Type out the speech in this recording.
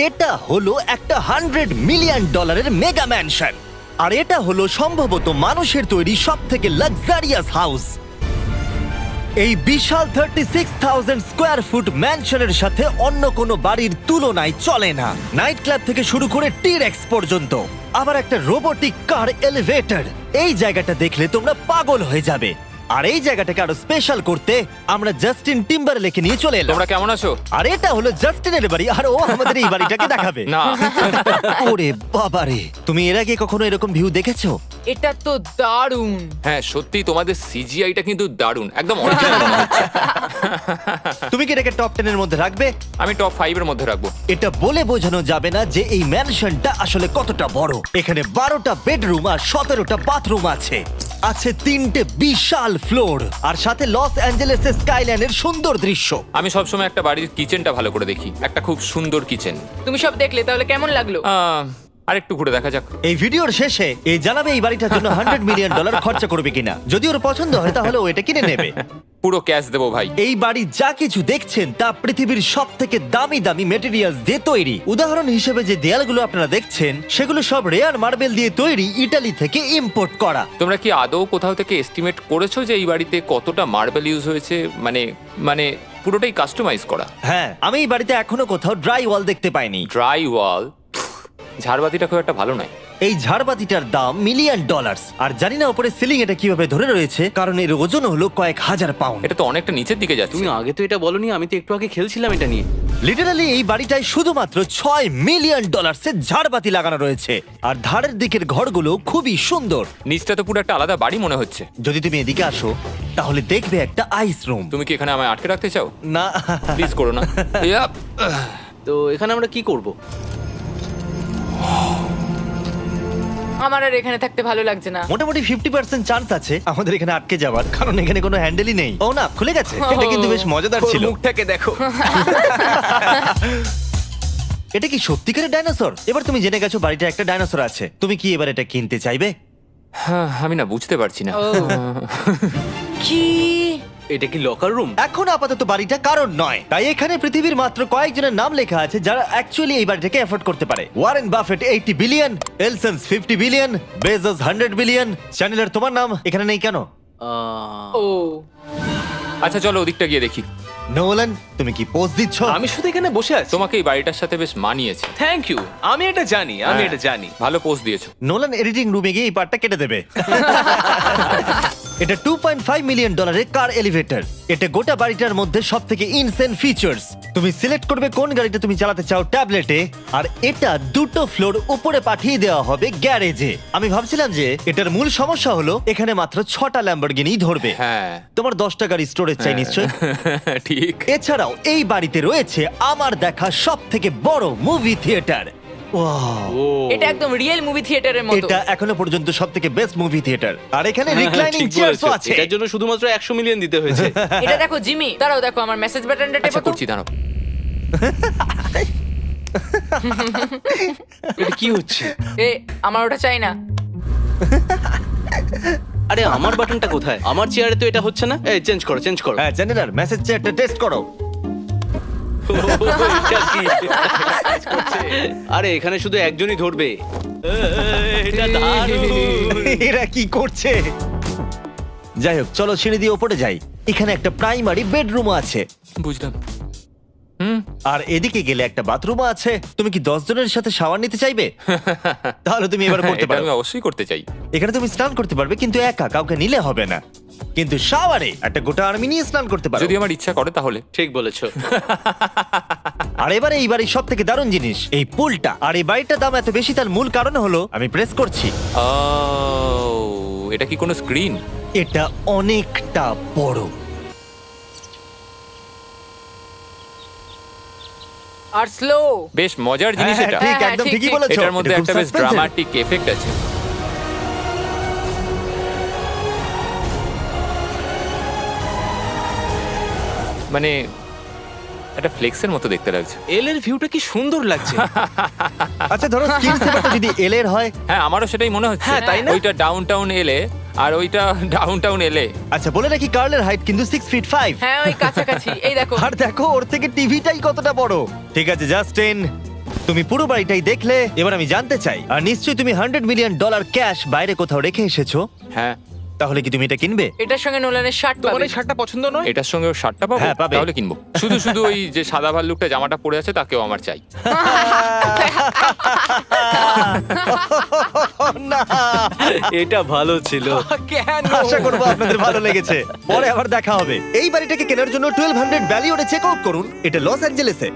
এটা হলো একটা $100 মিলিয়ন মেগা ম্যানশন, আর এটা হলো সম্ভবত মানুষের তৈরি সব থেকে লাক্সারিয়াস হাউস। এই বিশাল 36,000 স্কোয়ার ফুট ম্যানশনের সাথে অন্য কোনো বাড়ির তুলনায় চলে না। নাইট ক্লাব থেকে শুরু করে টিরেক্স পর্যন্ত, আবার একটা রোবোটিক কার এলিভেটর। এই জায়গাটা দেখলে তোমরা পাগল হয়ে যাবে। আর এই জায়গাটাকে আরো স্পেশাল করতে আমরা জাস্টিন টিম্বারলেকে নিয়ে চলে এলাম। তোমরা কেমন আছো? আর এটা হলো জাস্টিনের বাড়ি, আর ও আমাদের এই বাড়িটাকে দেখাবে। না ওরে বাবারে, তুমি এর আগে কখনো এরকম ভিউ দেখেছো? এটা তো দারুণ। হ্যাঁ সত্যি তোমাদের সিজিআইটা কিন্তু দারুণ, একদম অরিজিনাল মনে হচ্ছে। তুমি কি এটাকে টপ 10 এর মধ্যে রাখবে? আমি টপ 5 এর মধ্যে রাখবো। এটা বলে বোঝানো যাবে না যে এই ম্যানশনটা আসলে কতটা বড়। এখানে 12টা বেডরুম আর 17টা বাথরুম আছে। আছে 3টে বিশাল ফ্লোর, আর সাথে লস অ্যাঞ্জেলেসের স্কাইলাইনের সুন্দর দৃশ্য। আমি সবসময় একটা বাড়ির কিচেনটা ভালো করে দেখি, একটা খুব সুন্দর কিচেন। তুমি সব দেখলে, তাহলে কেমন লাগলো? আরেকটু ঘুরে দেখা যাক। এই ভিডিওর শেষে এই জানাবে এই বাড়িটার জন্য $100 মিলিয়ন খরচা করবে কিনা। যদি ওর পছন্দ হয় তাহলে ও এটা কিনে নেবে। পুরো ক্যাশ দেবো ভাই। এই বাড়ি যা কিছু দেখছেন তা পৃথিবীর সব থেকে দামি দামি মেটেরিয়ালস দিয়ে তৈরি। উদাহরণ হিসেবে যে দেয়ালগুলো আপনারা দেখছেন সেগুলো সব রেয়ার মার্বেল দিয়ে তৈরি, ইটালি থেকে ইম্পোর্ট করা। তোমরা কি আদৌ কোথাও থেকে এস্টিমেট করেছো যে এই বাড়িতে কতটা মার্বেল ইউজ হয়েছে? মানে পুরোটাই কাস্টমাইজ করা। হ্যাঁ, আমি এই বাড়িতে এখনো কোথাও ড্রাই ওয়াল দেখতে পাইনি। ড্রাই ওয়াল? ঝাড়বাতিটা খুব একটা ভালো নয়। এই ঝাড়বাতিটার দাম $1 মিলিয়ন। আর জানি না উপরে সিলিং এটা কিভাবে ধরে রয়েছে, কারণ এর ওজন হলো কয়েক হাজার পাউন্ড। এটা তো অনেকটা নিচের দিকে যাচ্ছে। তুমি আগে তো এটা বলনি, আমি তো একটু আগে খেলছিলাম এটা নিয়ে। লিটারালি এই বাড়িটায় শুধুমাত্র $6 মিলিয়ন ঝাড়বাতি লাগানো রয়েছে, আর ধারের দিকের ঘরগুলো খুবই সুন্দর। নিচটা তো পুরো একটা আলাদা বাড়ি মনে হচ্ছে। যদি তুমি এদিকে আসো তাহলে দেখবে একটা আইস রুম। তুমি কি এখানে আমায় আটকে রাখতে চাও? না, প্লিজ করো না। ইয়াপ। তো এখানে আমরা কি করব? আমার আর এখানে থাকতে ভালো লাগছে না। মোটামুটি 50% চান্স আছে আমাদের এখানে আটকে যাওয়ার, কারণ এখানে কোনো হ্যান্ডেলই নেই। ও না, খুলে গেছে। এটা কিন্তু বেশ মজাদার ছিল। মুখটাকে দেখো। এটা কি সত্যিকারের ডাইনোসর? এবার তুমি জেনে গেছো বাড়িটা একটা ডাইনোসর আছে। তুমি কি এবার এটা কিনতে চাইবে? হ্যাঁ, আমি না বুঝতে পারছি না। ও। কি? এটা কি লকার রুম? এখন আপাতত বাড়িটা কারণ নয়, তাই এখানে পৃথিবীর মাত্র কয়েকজনের নাম লেখা আছে যারা অ্যাকচুয়ালি এই বাড়িটাকে এফোর্ড করতে পারে। Warren Buffett 80 billion, এলসন্স 50 billion, Bezos 100 billion. চ্যানেলের তোমার নাম এখানে নেই কেন? ও। আচ্ছা চলো ওদিকটা গিয়ে দেখি। নোলান, তুমি কি পোজ দিচ্ছ? আমি শুধু এখানে বসে আছি। তোমাকে এই বাড়িটার সাথে বেশ মানিয়েছে। Thank you. আমি এটা জানি, আমি হ্যাঁ, এটা জানি। ভালো পোস্ট দিয়েছো। নোলান এডিটিং রুমে গিয়ে এই পার্টটা কেটে দেবে। এটা $2.5 মিলিয়ন কার এলিভেটর। এটা গোটা বাড়িটার মধ্যে সব থেকে ইনসেন ফিচার্স। তুমি সিলেক্ট করবে কোন গাড়িটা তুমি চালাতে চাও ট্যাবলেটে, আর এটা 2টো ফ্লোর উপরে পাঠিয়ে দেওয়া হবে গ্যারেজে। আমি ভাবছিলাম যে এটার মূল সমস্যা হলো এখানে মাত্র 6টা ল্যাম্বরগিনি ধরবে। হ্যাঁ। তোমার 10টা গাড়ি স্টোরেজ চাই নিশ্চয়। ঠিক। এছাড়াও এই বাড়িতে রয়েছে আমার দেখা সব থেকে বড় মুভি থিয়েটার। ও এটা একদম রিয়েল মুভি থিয়েটারের মতো। এটা এখনো পর্যন্ত সব থেকে বেস্ট মুভি থিয়েটার। আর এখানে হ্যাঁ, রিক্লাইনিং ঠিক চেয়ারসও বলেছো। আছে। এটার জন্য শুধুমাত্র 100 মিলিয়ন দিতে হয়েছে। এটা দেখো জিমি, দাঁড়াও দেখো আমার মেসেজ বাটনটা টেপো আচ্ছা তো। করছি, দাঁড়াও। এটা কি হচ্ছে? এ আমার ওটা চাই না। আরে আমার বাটনটা কোথায়? আমার চেয়ারে তো এটা হচ্ছে না। এই চেঞ্জ করো, চেঞ্জ করো। হ্যাঁ, চ্যানেলার মেসেজ চেয়ারটা টেস্ট করো। এটা কি? আরে এখানে শুধু একজনই ধরবে। এটা দারুণ। এরা কি করছে? যাই হোক, চলো সিঁড়ি দিয়ে ওপরে যাই। এখানে একটা প্রাইমারি বেডরুমও আছে, বুঝলাম। আর এদিকে গেলে একটা বাথরুমও আছে। তুমি কি 10 জনের সাথে শাওয়ার নিতে চাইবে? তাহলে তুমি এবার করতে এটা পারো। আমি অবশ্যই করতে চাই। এখানে তুমি স্নান করতে পারবে, কিন্তু একা, কাউকে নিলে হবে না। কিন্তু শাওয়ারে একটা গোটা আর্মি নিয়ে স্নান করতে পারো। যদি আমার ইচ্ছা করে তাহলে। ঠিক বলেছো। আর এবারে এই বাড়ির সব থেকে দারুণ জিনিস এই পুলটা। আর এই বাড়িটার দাম এত বেশি তার মূল কারণ হলো, আমি প্রেস করছি, ও, এটা কি কোনো স্ক্রিন? এটা অনেকটা বড়। আর স্লো। বেশ মজার জিনিস হ্যাঁ, এটা। ঠিক, হ্যাঁ, একদম ঠিক, ঠিকই ঠিক। বলেছো। এটার মধ্যে এটা খুব একটা বেশ suspense-এর। ড্রামাটিক এফেক্ট আছে। মানে একটা ফ্লেক্সের মতো দেখতে লাগছে। এল এর ভিউটা কি সুন্দর লাগছে। আচ্ছা ধরো স্ক্রিন সেভারটা যদি এল এর হয়। হ্যাঁ, আমারও সেটাই মনে হচ্ছে। হ্যাঁ, তাই না? ওইটা ডাউনটাউন এলে আর ওইটা ডাউনটাউন এলে। আচ্ছা বলে রাখি, কার্লের হাইট কিন্তু 6 ফিট 5। হ্যাঁ ওই কাছাকাছি। এই দেখো। আর দেখো ওর থেকে টিভিটাই কতটা বড়। ঠিক আছে জাস্টিন, তুমি পুরো বাড়িটাই দেখলে, এবার আমি জানতে চাই, আর নিশ্চয়ই তুমি $100 মিলিয়ন ক্যাশ বাইরে কোথাও রেখে এসেছো, হ্যাঁ, তাহলে কি তুমি এটা কিনবে? এটার সঙ্গে নোলানের শার্ট তোমার পাবে। এই শার্টটা পছন্দ নয়? এটার সঙ্গে ওর শার্টটা পাবো, হ্যাঁ, পাবে। তাহলে কিনবো। শুধু শুধু ওই যে সাদা ভাল্লুকটা জামাটা পরে আছে তাকেও আমার চাই। না, এটা ভালো ছিল। কেন? আশা করবো আপনাদের ভালো লেগেছে। পরে আবার দেখা হবে। এই বাড়িটাকে কেনার জন্য 1200 ভ্যালিওরে চেক আউট করুন। এটা লস অ্যাঞ্জেলেসে।